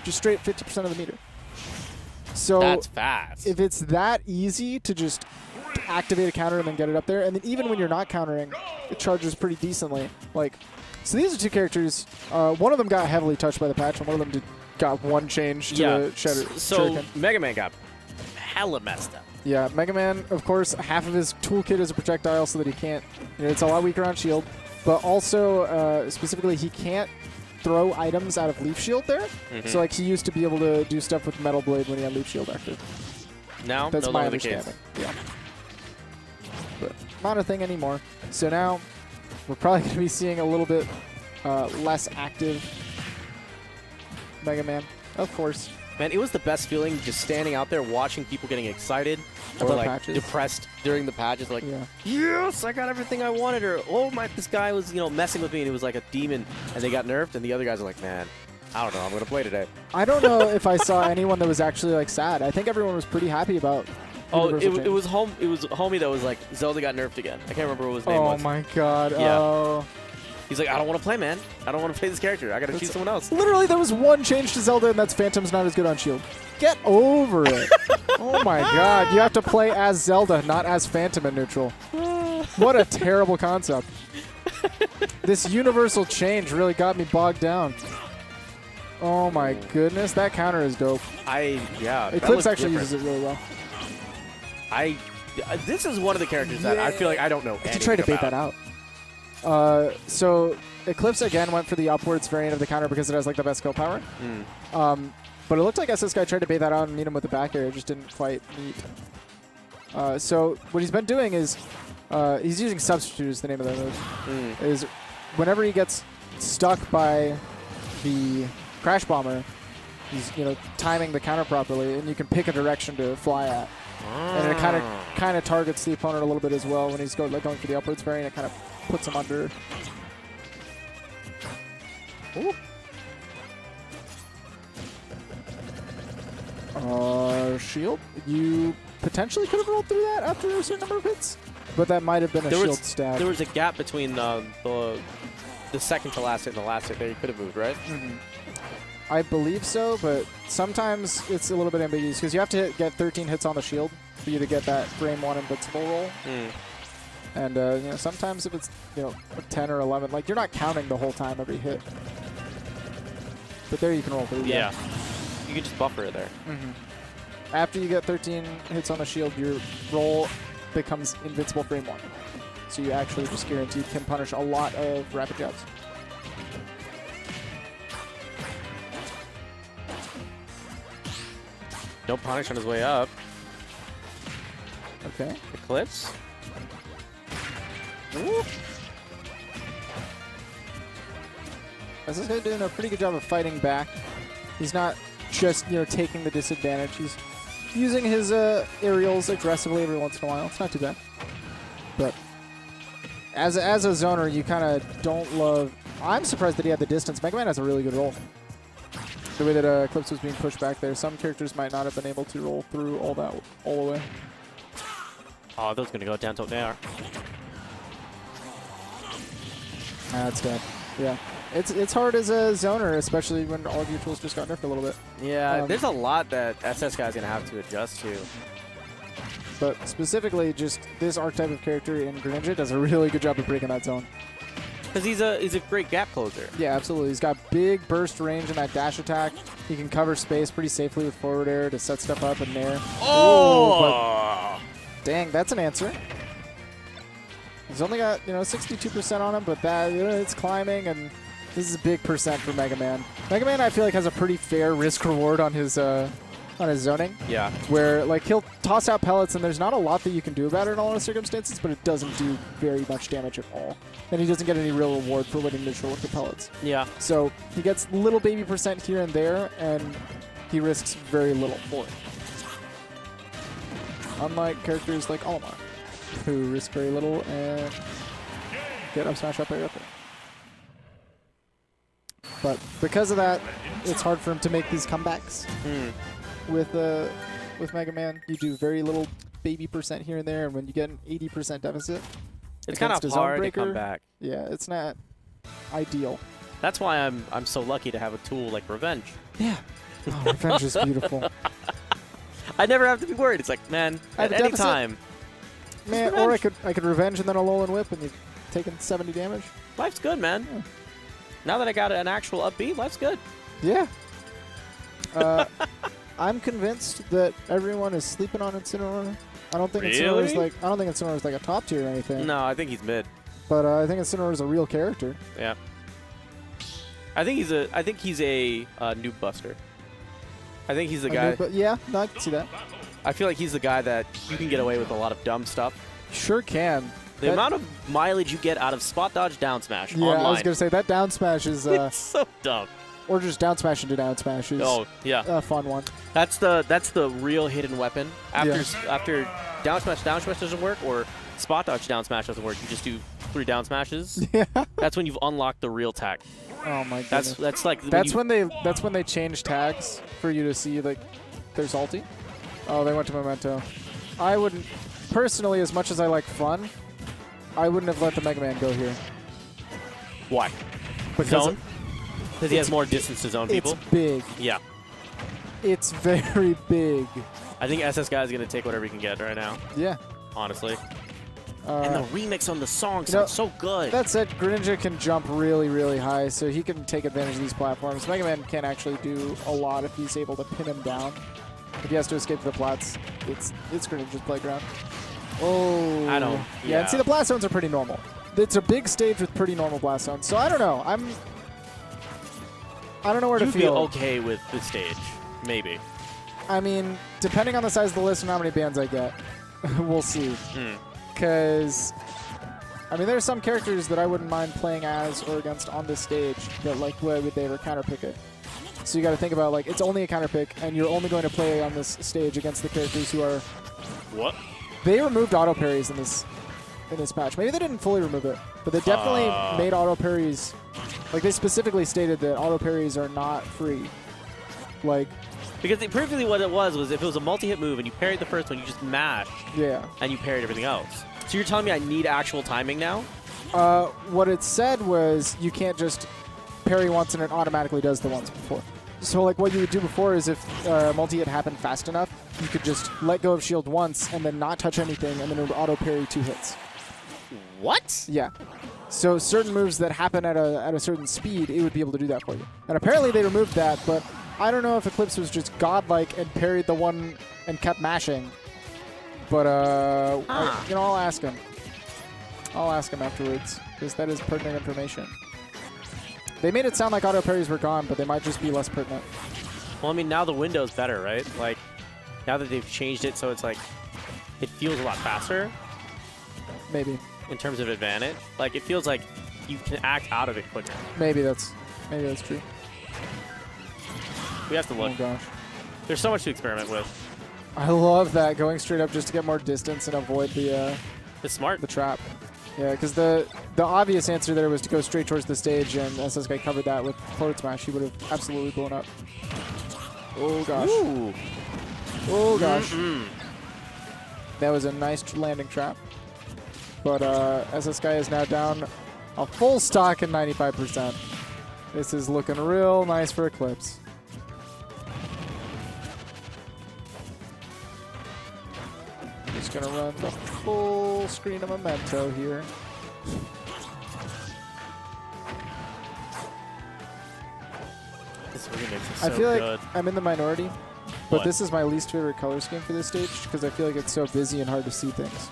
just straight 50% of the meter. So that's fast. If it's that easy to just activate a counter and then get it up there, and then even when you're not countering, it charges pretty decently. Like, so these are two characters. One of them got heavily touched by the patch, and one of them got one change to the Shredder. So Shuriken. Mega Man got hella messed up. Yeah, Mega Man, of course, half of his toolkit is a projectile so that he can't, it's a lot weaker on shield, but also, specifically, he can't throw items out of Leaf Shield there. So, like, he used to be able to do stuff with Metal Blade when he had Leaf Shield active. Now, that's no my longer the understanding. case. Yeah. But not a thing anymore. So now, we're probably going to be seeing a little bit less active Mega Man, of course. Man, it was the best feeling just standing out there watching people getting excited or About like patches. depressed during the patches. Like, yes, I got everything I wanted. Or, oh my, this guy was messing with me and it was like a demon and they got nerfed. And the other guys are like, man, I don't know, I'm gonna play today. I don't know if I saw anyone that was actually like sad. I think everyone was pretty happy about. Oh, it was homie that was like, Zelda got nerfed again. I can't remember what his name was. Oh my god. Yeah. Oh. He's like, I don't want to play, man. I don't want to play this character. I got to choose someone else. Literally, there was one change to Zelda, and that's Phantom's not as good on shield. Get over it. Oh my god. You have to play as Zelda, not as Phantom in neutral. What a terrible concept. This universal change really got me bogged down. Oh my goodness. That counter is dope. Eclipse actually uses it really well. This is one of the characters that I feel like I don't know anything to try to bait that out. So Eclipse again went for the upwards variant of the counter because it has like the best skill power. But it looked like SSGuy tried to bait that out and meet him with the back air. It just didn't quite meet. So what he's been doing is he's using Substitute is the name of the move. Is whenever he gets stuck by the Crash Bomber, he's timing the counter properly, and you can pick a direction to fly at. And it kind of targets the opponent a little bit as well when he's going for the upwards variant. It kind of puts him under. Ooh. Shield. You potentially could have rolled through that after a certain number of hits, but that might have been a shield stab. There was a gap between the second to last hit and the last hit there. You could have moved, right? I believe so, but sometimes it's a little bit ambiguous because you have to get 13 hits on the shield for you to get that frame 1 invincible roll. And sometimes if it's 10 or 11, like you're not counting the whole time every hit. But there you can roll through. Yeah, you can just buffer it there. After you get 13 hits on the shield, your roll becomes invincible frame 1. So you actually just guaranteed can punish a lot of rapid jabs. No punish on his way up. Okay. Eclipse. This guy's doing a pretty good job of fighting back. He's not just taking the disadvantage. He's using his aerials aggressively every once in a while. It's not too bad. But as a zoner, you kind of don't love. I'm surprised that he had the distance. Mega Man has a really good roll. The way that Eclipse was being pushed back there, some characters might not have been able to roll through all the way. Oh, that was going to go down tilt there. That's dead. Yeah. It's hard as a zoner, especially when all of your tools just got nerfed a little bit. Yeah, there's a lot that SSGuy is going to have to adjust to. But specifically, just this archetype of character in Greninja does a really good job of breaking that zone. Because he's a great gap closer. Yeah, absolutely. He's got big burst range in that dash attack. He can cover space pretty safely with forward air to set stuff up in there. Oh! Ooh, dang, that's an answer. He's only got 62% on him, but that it's climbing, and this is a big percent for Mega Man. Mega Man, I feel like, has a pretty fair risk reward on his zoning. Yeah. Where like he'll toss out pellets, and there's not a lot that you can do about it in all the circumstances, but it doesn't do very much damage at all. And he doesn't get any real reward for winning neutral with the pellets. Yeah. So he gets little baby percent here and there, and he risks very little for it. Unlike characters like Alma, who risk very little and get up smash up air up there. But because of that, it's hard for him to make these comebacks. With Mega Man, you do very little baby percent here and there, and when you get an 80% deficit, it's kind of hard to come back. Yeah, it's not ideal. That's why I'm so lucky to have a tool like Revenge. Yeah. Oh, revenge is beautiful. I never have to be worried. It's like, man, at any time. Man, or I could revenge and then a Alolan Whip and you've taken 70 damage. Life's good, man. Yeah. Now that I got an actual upbeat, life's good. Yeah. I'm convinced that everyone is sleeping on Incineroar. I don't think Incineroar's like a top tier or anything. No, I think he's mid. But I think Incineroar's a real character. Yeah. I think he's a noob buster. I think he's the guy. Yeah, no, I can see that. I feel like he's the guy that you can get away with a lot of dumb stuff. Sure can. The amount of mileage you get out of spot dodge down smash online. I was going to say, that down smash is... it's so dumb. Or just down smash into down smash is a fun one. That's the real hidden weapon. After down smash doesn't work, or spot dodge down smash doesn't work, you just do 3 down smashes. Yeah. That's when you've unlocked the real tag. Oh my goodness. That's when they change tags for you to see like their salty. Oh, they went to Memento. I wouldn't personally, as much as I like fun, I wouldn't have let the Mega Man go here. Why? Because he has more distance to zone people. It's big. Yeah. It's very big. I think SSGuy is gonna take whatever he can get right now. Yeah. Honestly. And the remix on the song sounds so good. That said, Greninja can jump really, really high, so he can take advantage of these platforms. Mega Man can't actually do a lot if he's able to pin him down. If he has to escape the plats, it's Greninja's playground. Oh. I don't. Yeah, and see, the blast zones are pretty normal. It's a big stage with pretty normal blast zones, so I don't know. I don't know where to feel. You'd be okay with this stage, maybe. I mean, depending on the size of the list and how many bands I get, we'll see. Because, I mean, there are some characters that I wouldn't mind playing as or against on this stage, but like, where would they ever counterpick it? So you got to think about, like, it's only a counterpick, and you're only going to play on this stage against the characters who are... What? They removed auto parries in this patch. Maybe they didn't fully remove it, but they definitely made auto parries... Like, they specifically stated that auto parries are not free. Like... Because previously what it was if it was a multi-hit move and you parried the first one, you just mashed. Yeah. And you parried everything else. So you're telling me I need actual timing now? What it said was you can't just parry once and it automatically does the ones before. So like what you would do before is if multi-hit happened fast enough, you could just let go of shield once and then not touch anything and then it would auto parry 2 hits. What? Yeah. So certain moves that happen at a certain speed, it would be able to do that for you. And apparently they removed that, but I don't know if Eclipse was just godlike and parried the one and kept mashing. But, I'll ask him. I'll ask him afterwards, because that is pertinent information. They made it sound like auto parries were gone, but they might just be less pertinent. Well, I mean, now the window's better, right? Like, now that they've changed it so it's like, it feels a lot faster. Maybe. In terms of advantage. Like, it feels like you can act out of it quicker. Maybe that's true. We have to look. Oh, gosh. There's so much to experiment with. I love that, going straight up just to get more distance and avoid the... It's smart. The trap. Yeah, because the obvious answer there was to go straight towards the stage, and SSGuy covered that with forward smash. He would have absolutely blown up. Oh, gosh. Ooh. Oh, gosh. That was a nice landing trap. But SSGuy is now down a full stock in 95%. This is looking real nice for Eclipse. Just going to run the full screen of Memento here. This remix is so I feel good. like I'm in the minority, but this is my least favorite color scheme for this stage because I feel like it's so busy and hard to see things.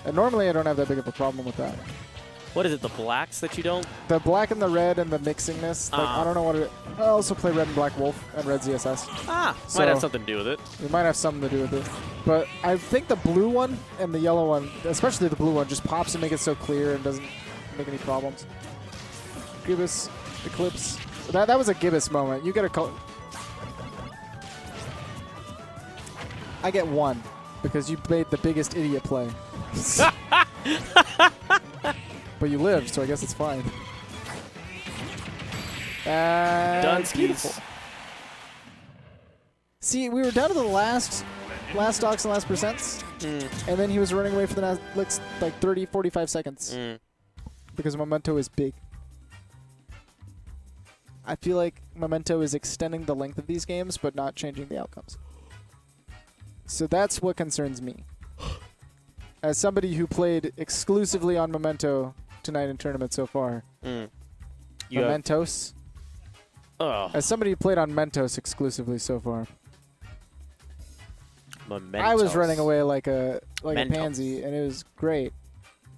And normally I don't have that big of a problem with that. What is it, the blacks that you don't? The black and the red and the mixingness. Like, I don't know what it... I also play red and black wolf and red ZSS. So might have something to do with it. It might have something to do with it. But I think the blue one and the yellow one, especially the blue one, just pops and make it so clear and doesn't make any problems. Gibbous, Eclipse. That was a Gibbous moment. You get a color... I get 1 because you made the biggest idiot play. But you lived, so I guess it's fine. Beautiful. See, we were down to the last stocks and last percents, and then he was running away for the next like 30, 45 seconds because Memento is big. I feel like Memento is extending the length of these games, but not changing the outcomes. So that's what concerns me. As somebody who played exclusively on Memento tonight in tournament so far. Mementos. As somebody who played on Mentos exclusively so far. Mementos. I was running away like a pansy, and it was great.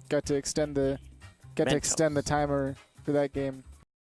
Got to extend the timer for that game.